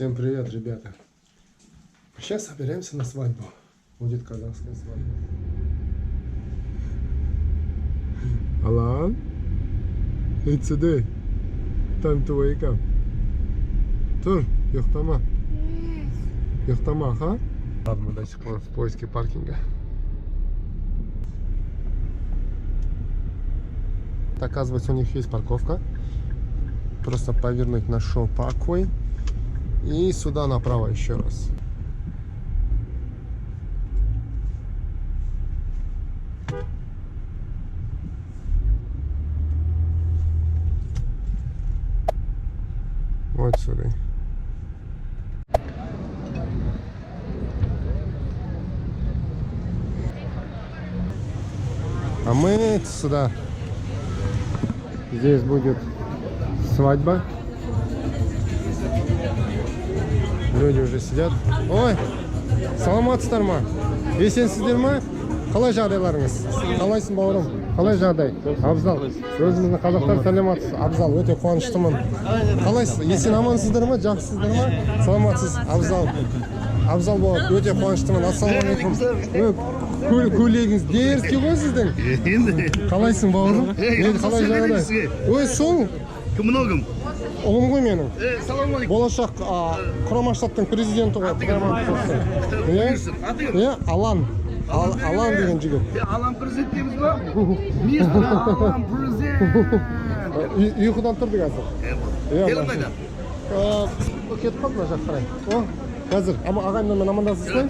Всем привет, ребята. Сейчас собираемся на свадьбу. Будет казахская свадьба. Alan, it's today. Time to wake up. Тур, ұйықтама. Ұйықтама, ха? Мы до сих пор в поиске паркинга. Оказывается, у них есть парковка. Просто повернуть на Шоу Парквей. И сюда направо еще раз. Вот сюда. А мы сюда. Здесь будет свадьба. Люди уже сидят. Ой, саламатсыздар ма? Есенсіздер ма? Қалай жағдайларыңыз? Қалайсың бауырым? Қалай жағдай? Абзал. Өзіміздің қазақтар саламатсыз. Абзал, өте қуаныштымын. Қалайсыз? Есен амансыздар ма? Жақсысыздар ма? Саламатсыз. Абзал. Абзал бауыр, өте қуаныштымын. Ассалаумағалейкум. Көйлегіңіз дерзкий ғой сіздің? Қалайсың бауырым? Қалай жағдай? Ой, сол. Кім многім? Ұлым ғой менің. Салам алейкум. Болашақ Құрама штаттың президенті ғой. Иә, Алан. Алан деген жігіт. Алан президент дейміз ба? Мистер Алан президент. Ұйқыдан тұрды қазір. Келім қайда? Кетіп қалды мына жақ қарай. О, қазір. Ағайыммен амандасызбын?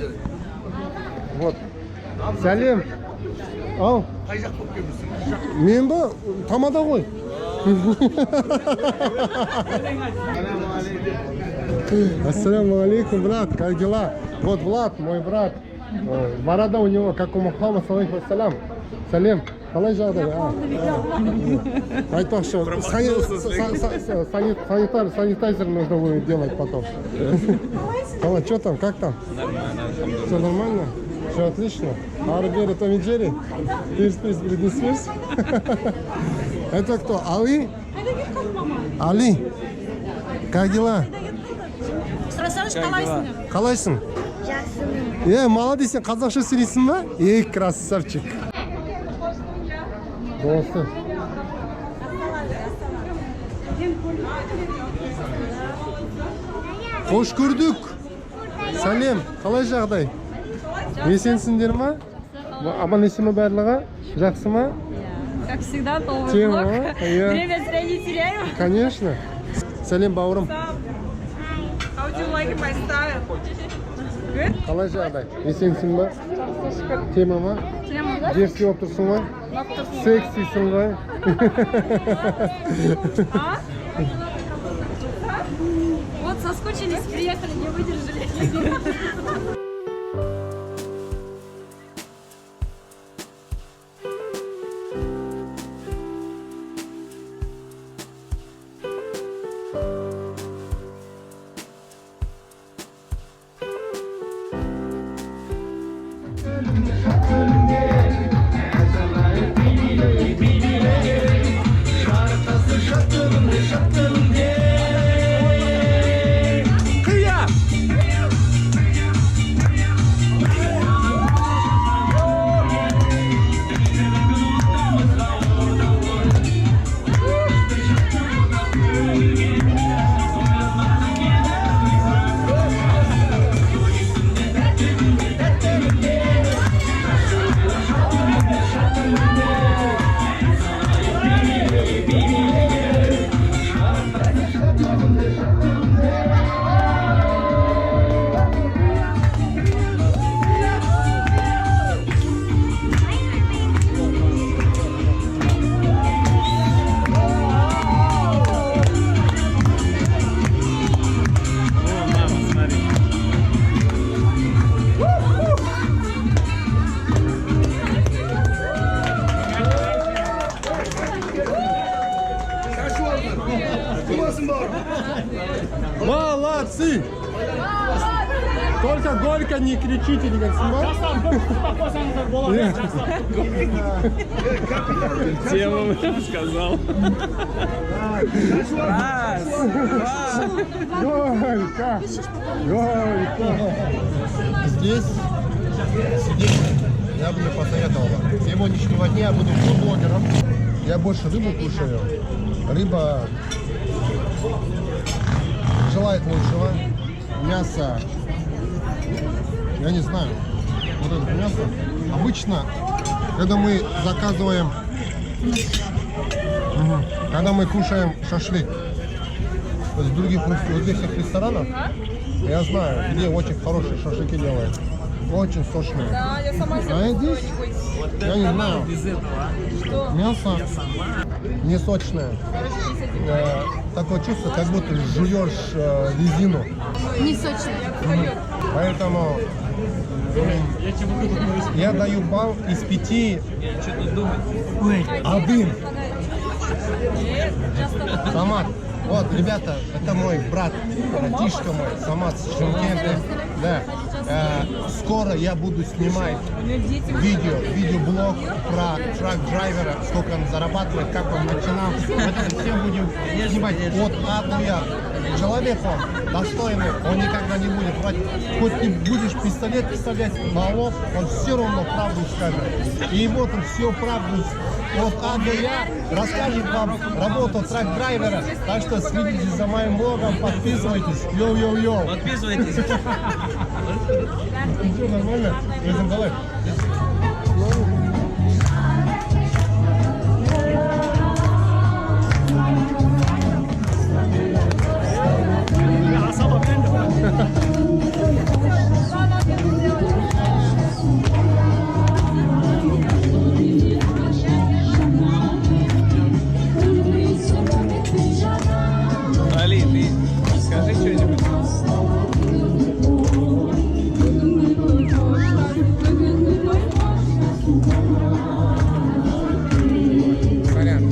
Вот. Сәлем. Ау. Қай жақ болып келмісің? Мен ба? Тамада ғой. Ассаламу алейкум, брат, как дела? Вот Влад, мой брат. Борода у него, как у Мухаммада, саламу алейкум. Салем. Қалай жағдай? Айтпақшы, санитайзер нужно будет делать потом. Қалай, что там, как там? Все нормально? Все отлично. Ары-бері, Том и Джерри? Тырс-тырс, Бритни-Спирс? Это кто? Али? Али? Как дела? Қалайсың? Жақсымын. Молодец, сен қазақша сөйлейсің ба? Красавчик. Досы. Қош көрдік. Сәлем, қалай жағдай? Есенсіңдер ма? Аман есен ме барлығы? Жақсы ма? Как всегда, новый влог. Время зря не теряем. Конечно. Сәлем, бауырым. How do you like my style? Good? Қалай жағдай? Есенсің ба? Тема ма? Тема. Жерсі болып тұрсың ба? Сексисің ба? Вот соскучились, приехали, не выдержали. Молодцы! Только горько не кричите, дегенсің ба? Тему сказал. Раз, два. Горько. Горько. Здесь сидеть я бы не посоветовал. С сегодняшнего дня я буду блогером. Я больше рыбу кушаю. Рыба желает лучшего. Мясо, я не знаю, вот это мясо. Обычно, когда мы заказываем, когда мы кушаем шашлык, то есть в других всех ресторанах, я знаю, где очень хорошие шашлыки делают. Очень сочные. Да, я сама А сделала здесь, что-нибудь. я не знаю, Без этого. мясо не сочное. Такое чувство, как будто жуешь резину. Не сочно. Поэтому я даю балл из 5. Что тут думать? Один. Самат. Вот, ребята, это мой брат, братишка мой, Самат с Шымкента. Да. Скоро я буду снимать видеоблог про трак-драйвера, сколько он зарабатывает, как он начинал. Вот это все будем снимать от А до Я. Человек он достойный, он никогда не будет врать. Хоть ты будешь пистолет стрелять на лоб, он все равно правду скажет. И вот он все правду от А до Я расскажет вам работу трак-драйвера. Так что следите за моим блогом, подписывайтесь. Йоу-йоу-йоу. Подписывайтесь. Ничего, нормально? Возьмем, давай. Али, ты скажи что-нибудь. Сорян.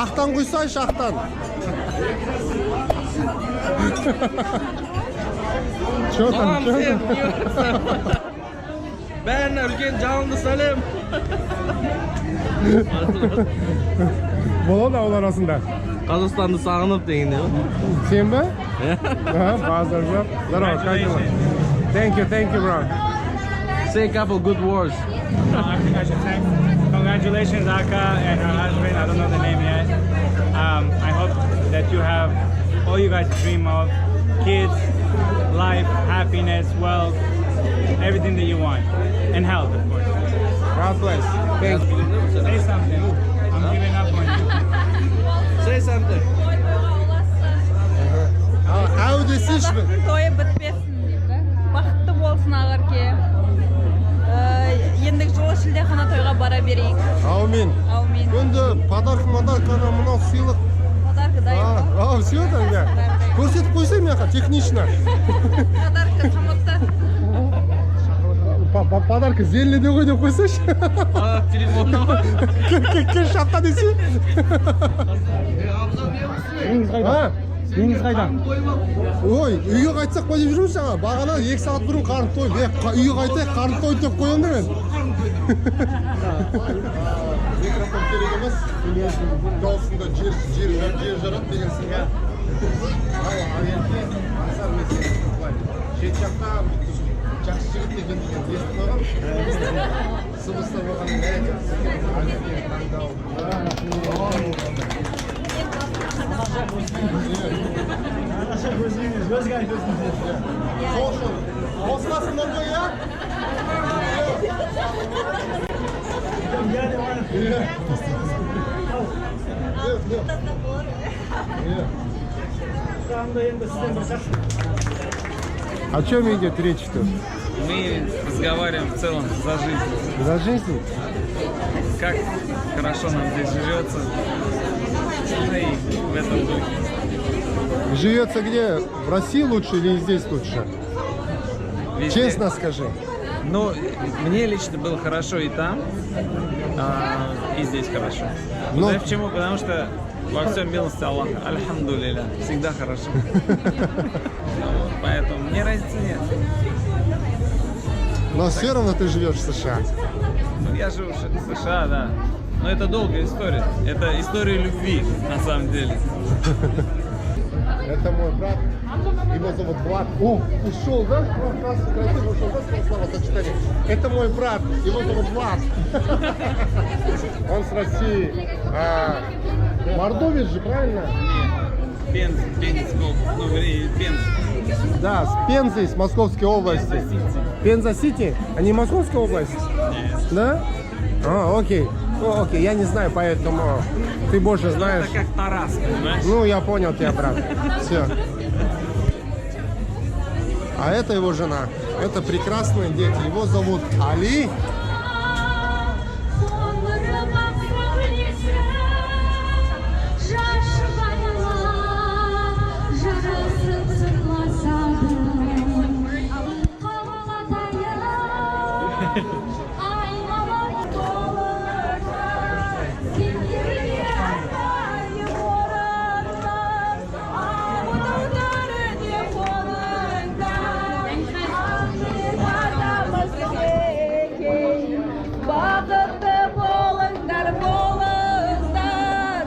Ақтан құйсайшы, ақтан. Чё там, чё там? Ben үлкен жалынды сәлем. Болады ауыл арасында. Қазақстанды сағынып дегенде ғой. Сен бе? Базар жоқ. Здорово, как дела? Thank you, bro. Say a couple good words. Congratulations, Aka and her husband. I don't know the name yet. I hope that you have all you guys dream of: kids, life, happiness, wealth, everything that you want, and health, of course. God bless. Thank you. Say something. I'm giving up on you. Say something. How do you see? Тойы бітпесін дейді. Бақытты болсын ағырке. Ендігі жылы шілдехана тойға бара берейік. Аумин. Аумин. Енді подарка ана мынау сыйлық. Подарка дайын. Все там я. Көрсетіп қойсай меқа, технично. Подарка қамытта. Подарка зелені де ғой деп қойсайшы. Телефонда ма? Кел шапта десе. Деңіз қайда? Ой, үйге қайтсақ па деп жүрмін жаңа. Бағана 2 сағат бұрын қарны той. Үйге қайтайық, қарны той деп қоямын мен. Микрофон керек емес. Даусында жер жарат деген сынға. Ал агентке Ансар Месенов былай. Шет жақтан жақсы жігіт деген естіп қойған. Сыбыста болғанын жақсы. Агентке таңдау. Осыласын нұрға, я? О чем идет речь-то? Мы разговариваем в целом за жизнь. За жизнь? Как хорошо нам здесь живется. естественно, и в этом духе. Живется где? В России лучше или здесь лучше? Везде. Честно скажи. Ну, мне лично было хорошо и там, и здесь хорошо. Но- Знаешь почему? Потому что во всем милости Аллаха. Альхамдулилля. Всегда хорошо. Поэтому мне разницы нет. Но все равно ты живешь в США. Ну, я живу в США, да. Но это долгая история. Это история любви, на самом деле. Это мой брат. Его зовут Влад. О, ушел, да? Красиво ушел, да? Словосочетание. Это мой брат. Его зовут Влад. Он с России. Мордовец же, правильно? Пенз, ну, Пенз. Да, с Пензы, с Московской области. Пенза-Сити? А не Московская область? Нет. Да? Окей. Ну, окей, я не знаю, поэтому ты больше знаешь. Это как Тарас, понимаешь? Ну, я понял тебя, брат. Все. А это его жена. Это прекрасные дети. Его зовут Али. Бақытты болыңдар, болыңдар.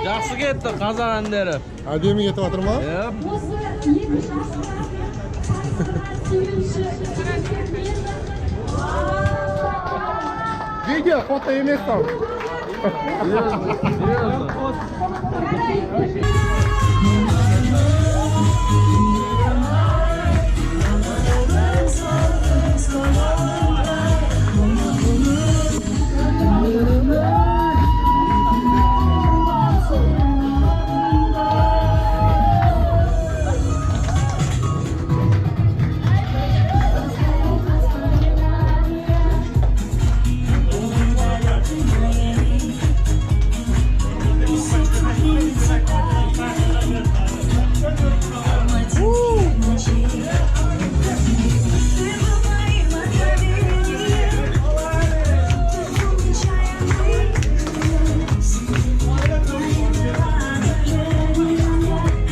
Жақсы кетті қазақ әндері. Әдемі кетіп жатыр ма? Видео, фото емес там.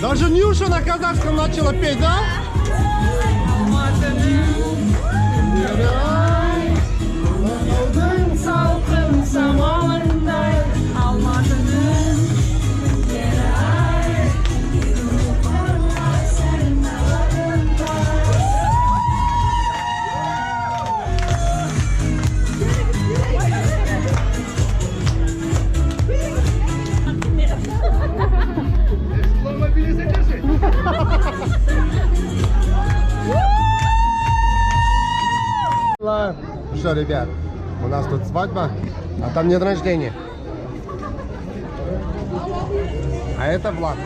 Даже Нюша на казахском начала петь, да? Что, ребят, у нас тут свадьба, а там день рождения. А это Влад.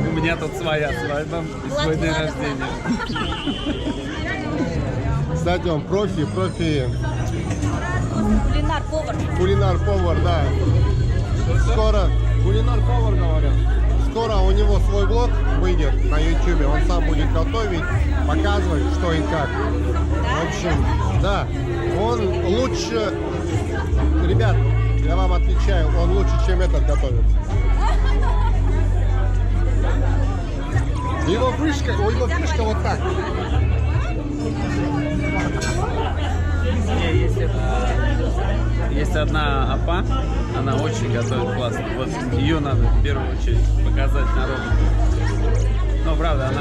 У меня тут своя свадьба и свой день рождения. Кстати, он профи. Кулинар-повар. Кулинар-повар, да. Скоро, кулинар-повар, говорят. Скоро у него свой блог выйдет на YouTube. Он сам будет готовить, показывать, что и как. В общем, да, он лучше, ребят, я вам отвечаю, он лучше, чем этот готовит. Его фишка вот так. Есть одна апа, она очень готовит классно. Вот ее надо в первую очередь показать народу. Но правда,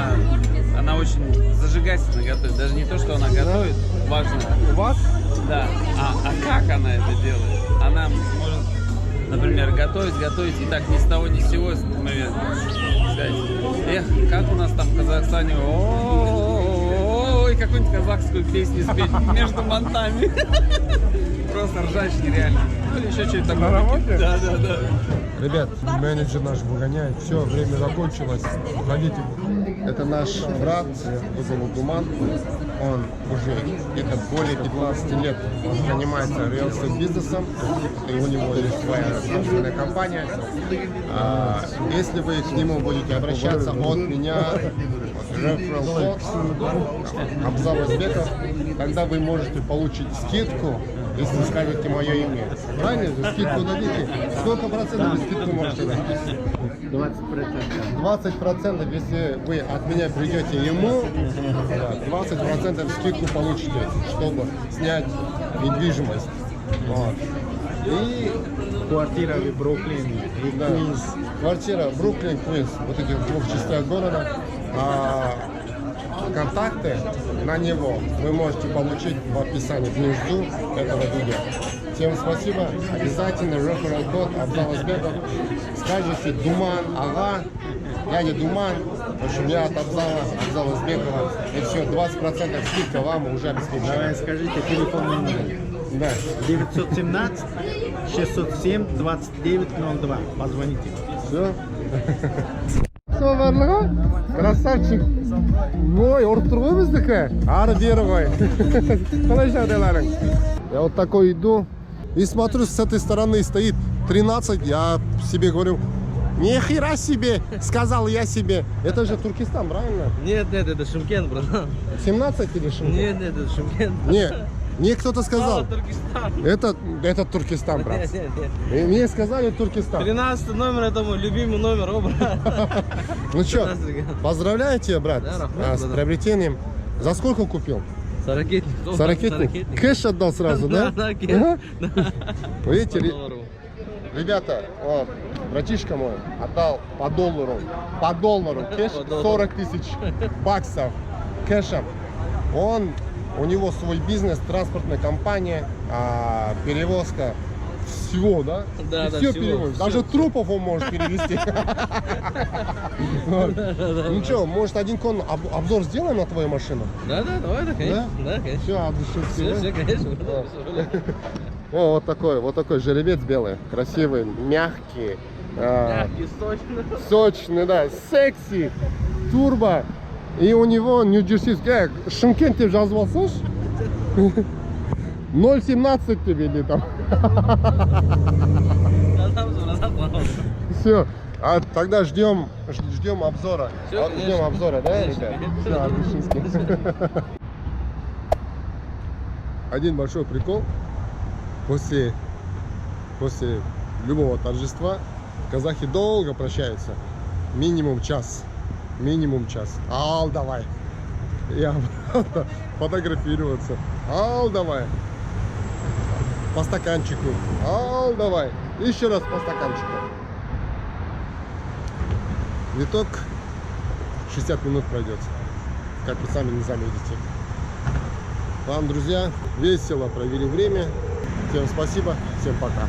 она очень зажигательно готовит. Даже не то, что она готовит, важно. У вас? Да. А как она это делает? Она может, например, готовить, и так ни с того ни с сего, например, сказать: эх, как у нас там в Казахстане, ой, какую-нибудь казахскую песню спеть между монтами. Просто ржач нереально. Ну или еще что-то такое. На работе? Да. Ребят, менеджер наш выгоняет. Все, время закончилось. Уходите. Это наш брат, его зовут Думан. он уже это более 15 лет он занимается real estate бизнесом, и у него есть своя собственная компания. Если вы к нему будете обращаться от меня, referral code, Абзал Азбеков, тогда вы можете получить скидку, если скажете мое имя. Правильно? Скидку дадите. Сколько процентов вы скидку можете дать? 20%, если вы от меня придете ему, 20% скидку получите, чтобы снять недвижимость. Вот. И Квартира в Бруклине, в да, Квинс. квартира Бруклин, Квинс, вот этих двух частях города. Контакты на него вы можете получить в описании внизу этого видео. Всем спасибо. Обязательно referral код Абзал Азбеков. Скажите Думан Ага, дядя Думан, в общем, я от Абзала Азбекова. И все, 20% скидка вам уже Давай обеспечена. скажите телефон номер. Да. 917 607 2902. Позвоните. Все. Все барлығы? Красавчик. Ой, ұрып тұр ғой біздікі. Ары бері ғой. Қалай жағдайларың? Я вот такой иду и смотрю, с этой стороны стоит 13. Я себе говорю, нихера себе, сказал я себе. Это же Туркестан, правильно? Нет, это Шымкент, братан. 17 или Шымкент? Нет, это Шымкент. Не, кто-то сказал. Туркестан. Это Туркестан, брат. Нет. И мне сказали Туркестан. 13 номер, это мой любимый номер, о, брат. Ну что, 13. поздравляю тебя, брат, Да, рахмат, с брат. приобретением. За сколько купил? Сорокетник. Сорокетник? Кэш отдал сразу, да? Да, кэш. Ага. Видите, $100. ребята, вот, братишка мой отдал по доллару кэш, По доллару. 40 тысяч баксов кэшем. У него свой бизнес, транспортная компания, перевозка всего, да? Да, И да, все всего, перевозит. всё. Даже трупов он может перевезти. Ну что, может один обзор сделаем на твою машину? Да, давай, да, конечно. Да? Да, конечно. Все, от души Все, конечно. О, вот такой жеребец белый, красивый, мягкий, Мягкий, сочный. сочный, да, секси, турбо. И у него нью-джерсийский, Шымкент тебе жазып алсашы? 0,17 тебе или там. Все, тогда ждем обзора. Всё, Ждем конечно. обзора, да, Конечно, ребят? конечно. Все, отлично. Один большой прикол. После любого торжества казахи долго прощаются. Минимум час. Ал, давай. Я фотографироваться. Ал, давай. По стаканчику. Ал, давай. Еще раз по стаканчику. Итог 60 минут пройдет. Как вы сами не заметите. Вам, друзья, весело провели время. Всем спасибо. Всем пока.